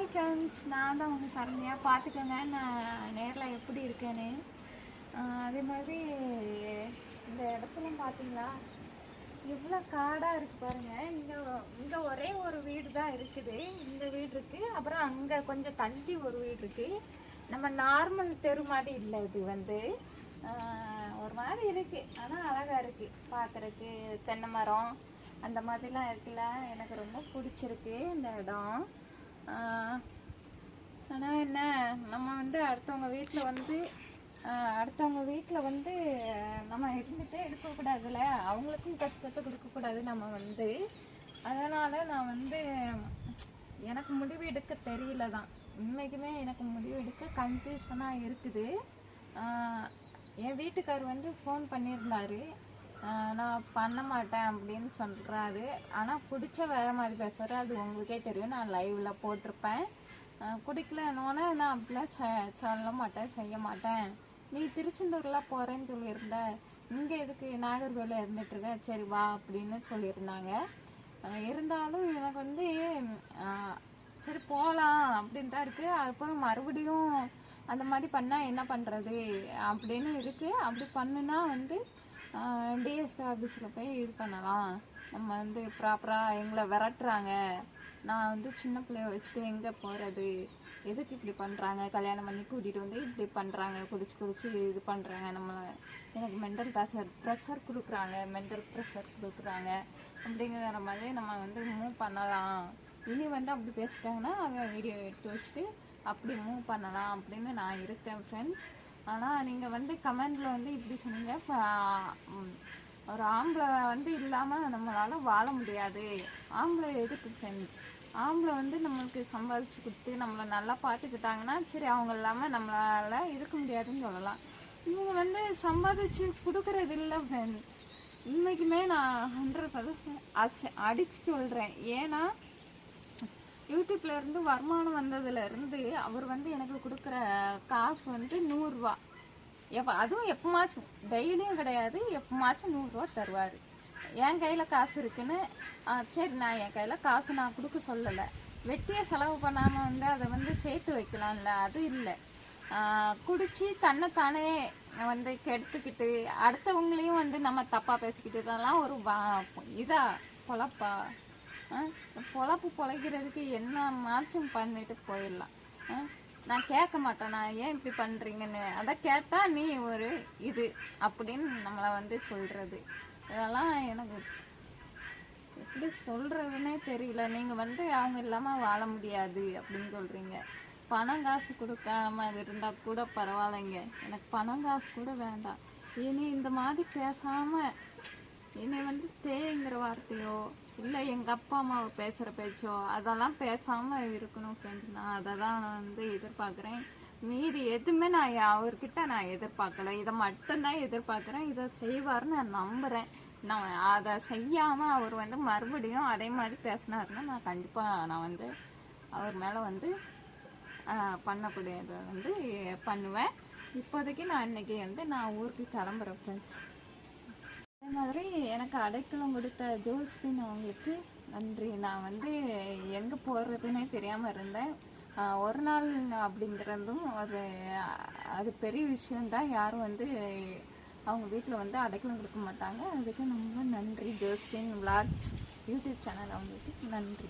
Hi friends, நான் தான் உங்கள் சரண்யா. பார்த்துக்கோங்க நான் நேரில் எப்படி இருக்கேன்னு. அதே மாதிரி இந்த இடத்துலாம் பார்த்தீங்களா, இவ்வளோ காடாக இருக்குது பாருங்கள். இங்கே ஒரே ஒரு வீடு தான் இருக்குது. இந்த வீடு இருக்குது, அப்புறம் அங்கே கொஞ்சம் தள்ளி ஒரு வீடு இருக்குது. நம்ம நார்மல் தெரு மாதிரி இல்லை, இது வந்து ஒரு மாதிரி இருக்குது. ஆனால் அழகாக இருக்குது பார்க்குறதுக்கு. தென்னை மரம் அந்த மாதிரிலாம் இருக்குல்ல, எனக்கு ரொம்ப பிடிச்சிருக்கு இந்த இடம். ஆனால் என்ன, நம்ம வந்து அடுத்தவங்க வீட்டில் வந்து நம்ம இருந்துகிட்டே இருக்கக்கூடாதுல்ல, அவங்களுக்கும் கஷ்டத்தை கொடுக்கக்கூடாது நம்ம வந்து. அதனால் நான் வந்து எனக்கு முடிவு எடுக்க தெரியல தான். உண்மைக்குமே எனக்கு முடிவு எடுக்க கன்ஃபியூஷனாக இருக்குது. என் வீட்டுக்கார் வந்து ஃபோன் பண்ணியிருந்தாரு, நான் பண்ண மாட்டேன் அப்படின்னு சொல்கிறாரு. ஆனால் பிடிச்ச வேறு மாதிரி பேசுவார், அது உங்களுக்கே தெரியும். நான் லைவில் போட்டிருப்பேன். குடிக்கலன்னோன்னே நான் அப்படிலாம் சொல்ல மாட்டேன், செய்ய மாட்டேன். நீ திருச்செந்தூர்லாம் போகிறேன்னு சொல்லியிருந்த, இங்கே எதுக்கு நாகர்கோவில் இருந்துகிட்ருக்க, சரி வா அப்படின்னு சொல்லியிருந்தாங்க. இருந்தாலும் எனக்கு வந்து சரி போகலாம் அப்படின்னு தான் இருக்குது. அதுக்கப்புறம் மறுபடியும் அந்த மாதிரி பண்ணால் என்ன பண்ணுறது அப்படின்னு இருக்குது. அப்படி பண்ணுனா வந்து டிஎஸ்பி ஆஃபீஸில் போய் இது பண்ணலாம். நம்ம வந்து ப்ராப்பராக எங்களை விரட்டுறாங்க. நான் வந்து சின்ன பிள்ளைய வச்சுட்டு எங்கே போகிறது, எதுக்கு இப்படி பண்ணுறாங்க, கல்யாணம் பண்ணி கூட்டிகிட்டு வந்து இப்படி பண்ணுறாங்க, குடிச்சு இது பண்ணுறாங்க, எனக்கு மென்டல் ப்ரெஷர் கொடுக்குறாங்க அப்படிங்கிற மாதிரி நம்ம வந்து மூவ் பண்ணலாம். இனி வந்து அப்படி பேசிட்டாங்கன்னா அதை வீடியோ எடுத்து வச்சுட்டு அப்படி மூவ் பண்ணலாம் அப்படின்னு நான் இருக்கேன் ஃப்ரெண்ட்ஸ். ஆனால் நீங்கள் வந்து கமெண்டில் வந்து இப்படி சொன்னீங்க, ஒரு ஆம்பளை வந்து இல்லாமல் நம்மளால் வாழ முடியாது. ஆம்பளை எதுக்கு ஃப்ரெண்ட்ஸ்? ஆம்பளை வந்து நம்மளுக்கு சம்பாதிச்சு கொடுத்து நம்மளை நல்லா பார்த்துக்கிட்டாங்கன்னா சரி, அவங்க இல்லாமல் நம்மளால் இருக்க முடியாதுன்னு சொல்லலாம். இவங்க வந்து சம்பாதிச்சு கொடுக்கறது இல்லை ஃப்ரெண்ட்ஸ். இன்றைக்குமே நான் 100% அடித்து சொல்கிறேன். ஏன்னா யூடியூப்லேருந்து வருமானம் வந்ததுலேருந்து அவர் வந்து எனக்கு கொடுக்குற காசு வந்து 100 ரூபா. அதுவும் எப்போமாச்சும், டெய்லியும் கிடையாது, எப்போமாச்சும் 100 ரூபா தருவார். என் கையில் காசு இருக்குன்னு சரி, நான் என் கையில் காசு நான் கொடுக்க சொல்லலை. வெட்டியை செலவு பண்ணாமல் வந்து அதை வந்து சேர்த்து வைக்கலாம்ல, அது இல்லை. குடிச்சு தன்னைத்தானே வந்து கெடுத்துக்கிட்டு அடுத்தவங்களையும் வந்து நம்ம தப்பாக பேசிக்கிட்டு இதெல்லாம் ஒரு பொழப்பா? பொழப்பு பொழைக்கிறதுக்கு என்ன மாச்சும் பண்ணிட்டு போயிடலாம். நான் கேட்க மாட்டேன், நான் ஏன் இப்படி பண்ணுறீங்கன்னு. அதை கேட்டால் நீ ஒரு இது அப்படின்னு நம்மளை வந்து சொல்கிறது, இதெல்லாம் எனக்கு எப்படி சொல்கிறதுனே தெரியல. நீங்கள் வந்து அவங்க இல்லாமல் வாழ முடியாது அப்படின்னு சொல்கிறீங்க. பணம் காசு கொடுக்காம இருந்தால் கூட பரவாயில்லைங்க, எனக்கு பணம் காசு கூட வேண்டாம். இனி இந்த மாதிரி பேசாமல் என்னை வந்து தேங்கிற வார்த்தையோ இல்லை எங்கள் அப்பா அம்மாவை பேசுகிற பேச்சோ அதெல்லாம் பேசாமல் இருக்கணும் ஃப்ரெண்ட்ஸ். நான் அதை தான் நான் வந்து எதிர்பார்க்குறேன். மீறி எதுவுமே நான் அவர்கிட்ட நான் எதிர்பார்க்கல, இதை மட்டும்தான் எதிர்பார்க்குறேன். இதை செய்வார்னு நான் நம்புகிறேன். நான் அதை செய்யாமல் அவர் வந்து மறுபடியும் அதே மாதிரி பேசினாருன்னா நான் கண்டிப்பாக நான் வந்து அவர் மேலே வந்து பண்ணக்கூடியதை வந்து பண்ணுவேன். இப்போதைக்கு நான் இன்றைக்கி வந்து நான் ஊருக்கு கிளம்புறேன் ஃப்ரெண்ட்ஸ். அதே மாதிரி எனக்கு அடைக்கலம் கொடுத்த ஜோஸ்பின் அவங்களுக்கு நன்றி. நான் வந்து எங்கே போகிறதுனே தெரியாமல் இருந்தேன். ஒரு நாள் அப்படிங்கிறதும் அது பெரிய விஷயந்தான். யாரும் வந்து அவங்க வீட்டில் வந்து அடைக்கலம் கொடுக்க மாட்டாங்க. அதுக்கு ரொம்ப நன்றி. ஜோஸ்பின் விளாக்ஸ் யூடியூப் சேனல் அவங்களுக்கு நன்றி.